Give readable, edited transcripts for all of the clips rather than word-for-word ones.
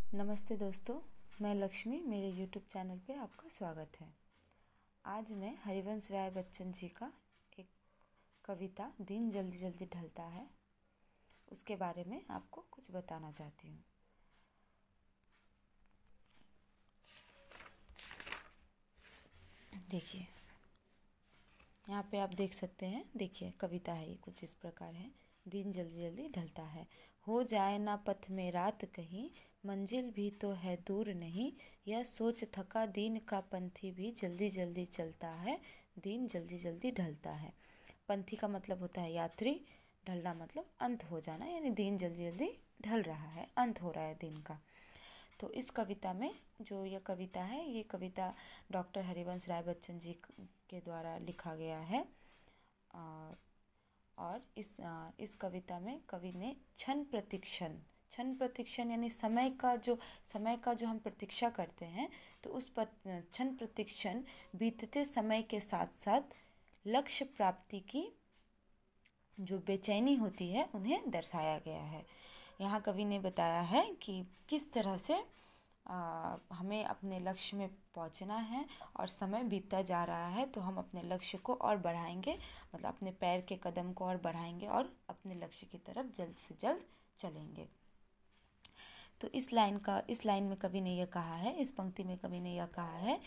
नमस्ते दोस्तों, मैं लक्ष्मी। मेरे YouTube चैनल पे आपका स्वागत है। आज मैं हरिवंश राय बच्चन जी का एक कविता दिन जल्दी जल्दी ढलता है उसके बारे में आपको कुछ बताना चाहती हूँ। देखिए, यहाँ पे आप देख सकते हैं। देखिए, कविता है ये, कुछ इस प्रकार है। दिन जल्दी जल्दी ढलता है, हो जाए ना पथ में रात कहीं, मंजिल भी तो है दूर नहीं। यह सोच थका दीन का पंथी भी जल्दी जल्दी चलता है, दिन जल्दी जल्दी ढलता है। पंथी का मतलब होता है यात्री, ढलना मतलब अंत हो जाना, यानी दिन जल्दी जल्दी ढल रहा है, अंत हो रहा है दिन का। तो इस कविता में जो यह कविता है, ये कविता डॉक्टर हरिवंश राय बच्चन जी के द्वारा लिखा गया है। और इस कविता में कवि ने क्षण प्रतीक्षण यानी समय का जो हम प्रतीक्षा करते हैं, तो उस क्षण प्रतीक्षण बीतते समय के साथ साथ लक्ष्य प्राप्ति की जो बेचैनी होती है उन्हें दर्शाया गया है। यहाँ कवि ने बताया है कि किस तरह से हमें अपने लक्ष्य में पहुँचना है और समय बीतता जा रहा है, तो हम अपने लक्ष्य को और बढ़ाएंगे, मतलब अपने पैर के कदम को और बढ़ाएंगे और अपने लक्ष्य की तरफ जल्द से जल्द चलेंगे। तो इस लाइन में कवि ने यह कहा है, इस पंक्ति में कवि ने यह कहा है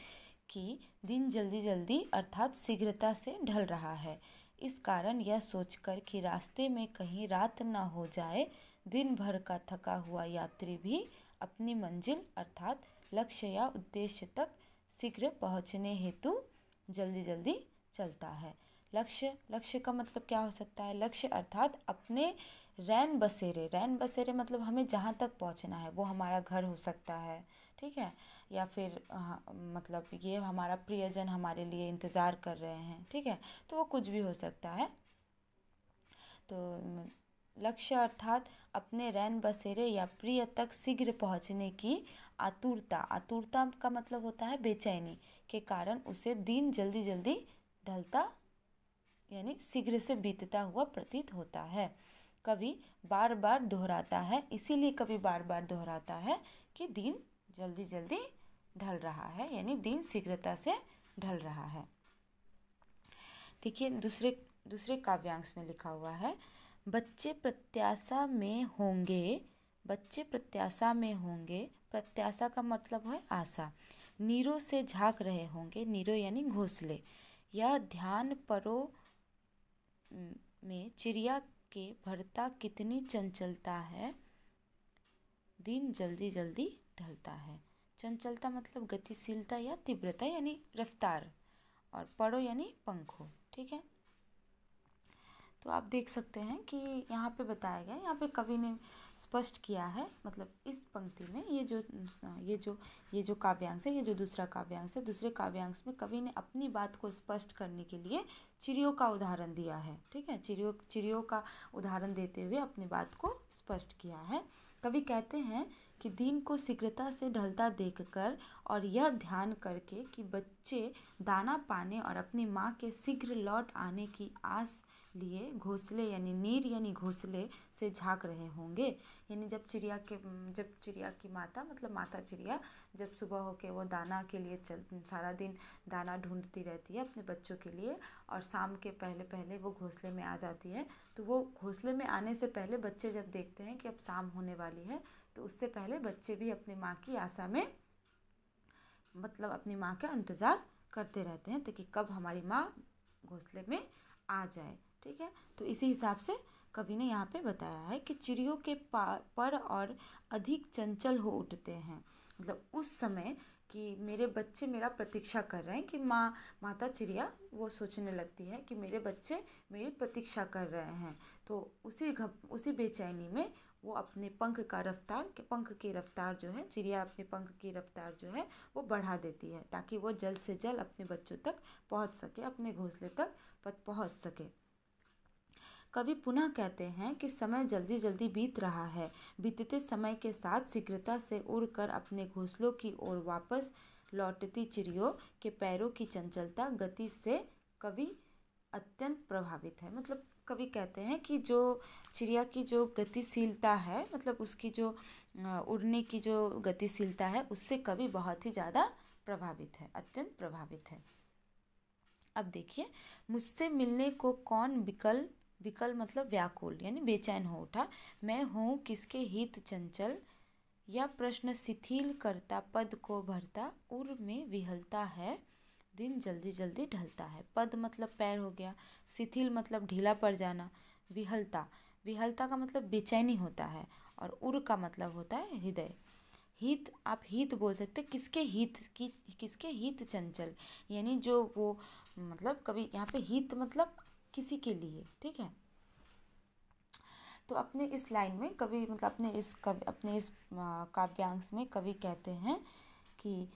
कि दिन जल्दी जल्दी अर्थात शीघ्रता से ढल रहा है। इस कारण यह सोचकर कि रास्ते में कहीं रात न हो जाए, दिन भर का थका हुआ यात्री भी अपनी मंजिल अर्थात लक्ष्य या उद्देश्य तक शीघ्र पहुंचने हेतु जल्दी जल्दी चलता है। लक्ष्य का मतलब क्या हो सकता है? लक्ष्य अर्थात अपने रैन बसेरे मतलब हमें जहाँ तक पहुँचना है, वो हमारा घर हो सकता है, ठीक है, या फिर मतलब ये हमारा प्रियजन हमारे लिए इंतज़ार कर रहे हैं, ठीक है, तो वो कुछ भी हो सकता है। तो लक्ष्य अर्थात अपने रैन बसेरे या प्रिय तक शीघ्र पहुंचने की आतुरता का मतलब होता है बेचैनी के कारण उसे दिन जल्दी जल्दी ढलता यानी शीघ्र से बीतता हुआ प्रतीत होता है। कवि बार बार दोहराता है, इसीलिए कवि बार बार दोहराता है कि दिन जल्दी जल्दी ढल रहा है, यानी दिन शीघ्रता से ढल रहा है। देखिए, दूसरे काव्यांश में लिखा हुआ है, बच्चे प्रत्याशा में होंगे, प्रत्याशा का मतलब है आशा, नीरों से झांक रहे होंगे, नीरों यानी घोंसले, यह ध्यान परों में चिड़िया के भरता कितनी चंचलता है, दिन जल्दी जल्दी ढलता है। चंचलता मतलब गतिशीलता या तीव्रता यानी रफ्तार, और परो यानी पंखों, ठीक है। तो आप देख सकते हैं कि यहाँ पे बताया गया, यहाँ पे कवि ने स्पष्ट किया है, मतलब इस पंक्ति में ये जो काव्यांश है, ये जो दूसरा काव्यांश है, दूसरे काव्यांश में कवि ने अपनी बात को स्पष्ट करने के लिए चिड़ियों का उदाहरण दिया है, ठीक है, चिड़ियों का उदाहरण देते हुए अपनी बात को स्पष्ट किया है। कवि कहते हैं कि दिन को शीघ्रता से ढलता देखकर और यह ध्यान करके कि बच्चे दाना पाने और अपनी माँ के शीघ्र लौट आने की आस लिए घोंसले यानी नीर यानी घोंसले से झांक रहे होंगे, यानी जब चिड़िया की माता मतलब माता चिड़िया जब सुबह होके वो दाना के लिए सारा दिन दाना ढूंढती रहती है अपने बच्चों के लिए, और शाम के पहले पहले वो घोंसले में आ जाती है, तो वो घोंसले में आने से पहले बच्चे जब देखते हैं कि अब शाम होने वाली है, तो उससे पहले बच्चे भी अपनी माँ की आशा में मतलब अपनी माँ का इंतज़ार करते रहते हैं, ताकि कब हमारी माँ घोंसले में आ जाए, ठीक है। तो इसी हिसाब से कवि ने यहाँ पे बताया है कि चिड़ियों के पर और अधिक चंचल हो उठते हैं, मतलब उस समय कि मेरे बच्चे मेरा प्रतीक्षा कर रहे हैं, कि माता चिड़िया वो सोचने लगती है कि मेरे बच्चे मेरी प्रतीक्षा कर रहे हैं, तो उसी बेचैनी में वो अपने पंख की रफ्तार जो है, चिड़िया अपने पंख की रफ्तार जो है वो बढ़ा देती है, ताकि वो जल्द से जल्द अपने बच्चों तक पहुंच सके, अपने घोंसले तक पहुंच सके। कवि पुनः कहते हैं कि समय जल्दी जल्दी बीत रहा है, बीतते समय के साथ शीघ्रता से उड़कर अपने घोंसलों की ओर वापस लौटती चिड़ियों के पैरों की चंचलता गति से कवि अत्यंत प्रभावित है। मतलब कवि कहते हैं कि जो चिड़िया की जो गतिशीलता है, मतलब उसकी जो उड़ने की जो गतिशीलता है, उससे कवि बहुत ही ज़्यादा प्रभावित है, अत्यंत प्रभावित है। अब देखिए, मुझसे मिलने को कौन विकल, विकल मतलब व्याकुल यानी बेचैन हो उठा, मैं हूँ किसके हित चंचल, या प्रश्न शिथिल करता पद को भरता, उर में विहलता है, दिन जल्दी जल्दी ढलता है। पद मतलब पैर हो गया, शिथिल मतलब ढीला पड़ जाना, विहलता, विहलता का मतलब बेचैनी होता है, और उर का मतलब होता है हृदय। हित, आप हित बोल सकते, किसके हित की, किसके हित चंचल, यानी जो वो मतलब कभी यहाँ पे हित मतलब किसी के लिए, ठीक है। तो अपने इस लाइन में कवि मतलब अपने इस काव्यांश में कवि कहते हैं कि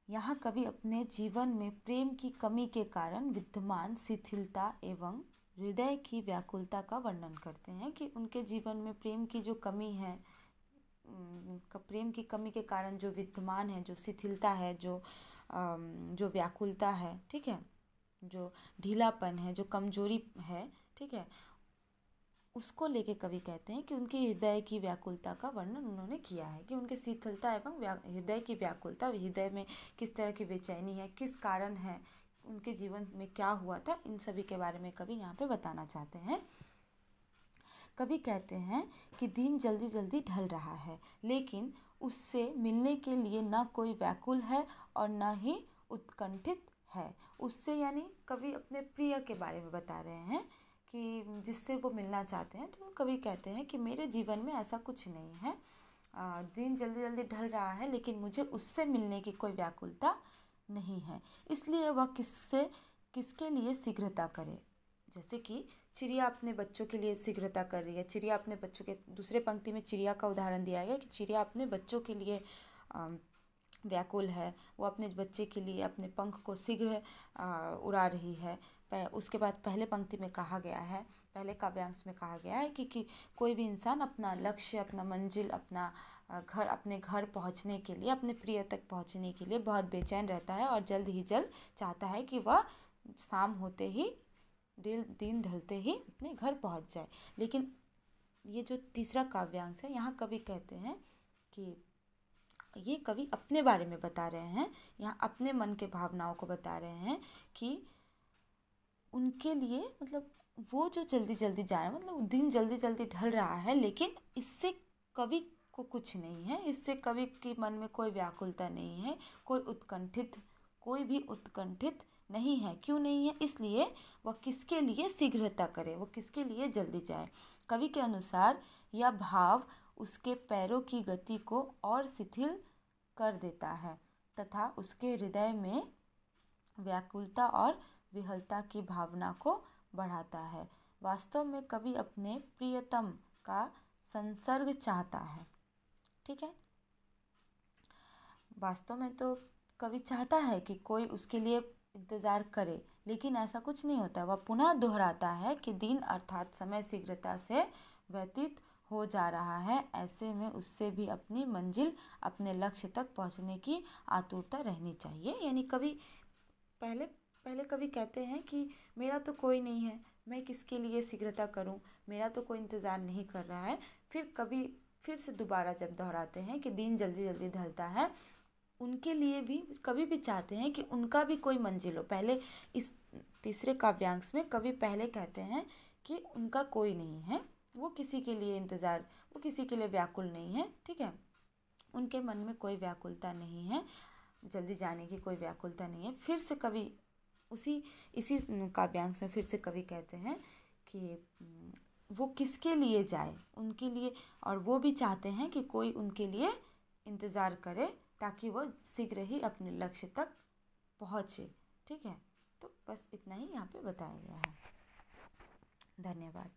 यहाँ कवि अपने जीवन में प्रेम की कमी के कारण विद्यमान शिथिलता एवं हृदय की व्याकुलता का वर्णन करते हैं, कि उनके जीवन में प्रेम की जो कमी है, प्रेम की कमी के कारण जो विद्यमान है, जो शिथिलता है, जो व्याकुलता है, ठीक है, जो ढीलापन है, जो कमजोरी है, ठीक है, उसको लेके कवि कहते हैं कि उनकी हृदय की व्याकुलता का वर्णन उन्होंने किया है, कि उनके शिथिलता एवं हृदय की व्याकुलता, हृदय में किस तरह की बेचैनी है, किस कारण है, उनके जीवन में क्या हुआ था, इन सभी के बारे में कवि यहाँ पे बताना चाहते हैं। कवि कहते हैं कि दिन जल्दी जल्दी ढल रहा है, लेकिन उससे मिलने के लिए न कोई व्याकुल है और न ही उत्कंठित है। उससे यानी कवि अपने प्रिय के बारे में बता रहे हैं कि जिससे वो मिलना चाहते हैं। तो कवि कहते हैं कि मेरे जीवन में ऐसा कुछ नहीं है, दिन जल्दी जल्दी ढल रहा है, लेकिन मुझे उससे मिलने की कोई व्याकुलता नहीं है, इसलिए वह किसके लिए शीघ्रता करे। जैसे कि चिड़िया अपने बच्चों के लिए शीघ्रता कर रही है, चिड़िया अपने बच्चों के, दूसरे पंक्ति में चिड़िया का उदाहरण दिया गया कि चिड़िया अपने बच्चों के लिए व्याकुल है, वो अपने बच्चे के लिए अपने पंख को शीघ्र उड़ा रही है। उसके बाद पहले पंक्ति में कहा गया है, पहले काव्यांश में कहा गया है कि कोई भी इंसान अपना लक्ष्य, अपना मंजिल, अपने घर पहुंचने के लिए, अपने प्रिय तक पहुंचने के लिए बहुत बेचैन रहता है, और जल्द ही जल्द चाहता है कि वह शाम होते ही, दिन ढलते ही अपने घर पहुंच जाए। लेकिन ये जो तीसरा काव्यांश है, यहाँ कवि कहते हैं कि ये कवि अपने बारे में बता रहे हैं, यहाँ अपने मन के भावनाओं को बता रहे हैं कि उनके लिए मतलब वो जो जल्दी जल्दी जा रहा है, मतलब दिन जल्दी जल्दी ढल रहा है, लेकिन इससे कवि को कुछ नहीं है, इससे कवि के मन में कोई व्याकुलता नहीं है, कोई भी उत्कंठित नहीं है। क्यों नहीं है? इसलिए वह किसके लिए शीघ्रता करे, वो किसके लिए जल्दी जाए। कवि के अनुसार यह भाव उसके पैरों की गति को और शिथिल कर देता है तथा उसके हृदय में व्याकुलता और विहलता की भावना को बढ़ाता है। वास्तव में कवि अपने प्रियतम का संसर्ग चाहता है, ठीक है। वास्तव में तो कवि चाहता है कि कोई उसके लिए इंतज़ार करे, लेकिन ऐसा कुछ नहीं होता। वह पुनः दोहराता है कि दिन अर्थात समय शीघ्रता से व्यतीत हो जा रहा है, ऐसे में उससे भी अपनी मंजिल, अपने लक्ष्य तक पहुंचने की आतुरता रहनी चाहिए। यानी कवि पहले कवि कहते हैं कि मेरा तो कोई नहीं है, मैं किसके लिए शीघ्रता करूं, मेरा तो कोई इंतज़ार नहीं कर रहा है। फिर कवि फिर से दोबारा जब दोहराते हैं कि दिन जल्दी जल्दी ढलता है, उनके लिए भी कवि भी चाहते हैं कि उनका भी कोई मंजिल हो। पहले इस तीसरे काव्यांश में कवि पहले कहते हैं कि उनका कोई नहीं है, वो किसी के लिए वो किसी के लिए व्याकुल नहीं है, ठीक है, उनके मन में कोई व्याकुलता नहीं है, जल्दी जाने की कोई व्याकुलता नहीं है। फिर से कवि इसी काव्यांश में फिर से कवि कहते हैं कि वो किसके लिए जाए, उनके लिए, और वो भी चाहते हैं कि कोई उनके लिए इंतज़ार करे ताकि वो शीघ्र ही अपने लक्ष्य तक पहुँचे, ठीक है। तो बस इतना ही यहाँ पे बताया गया है। धन्यवाद।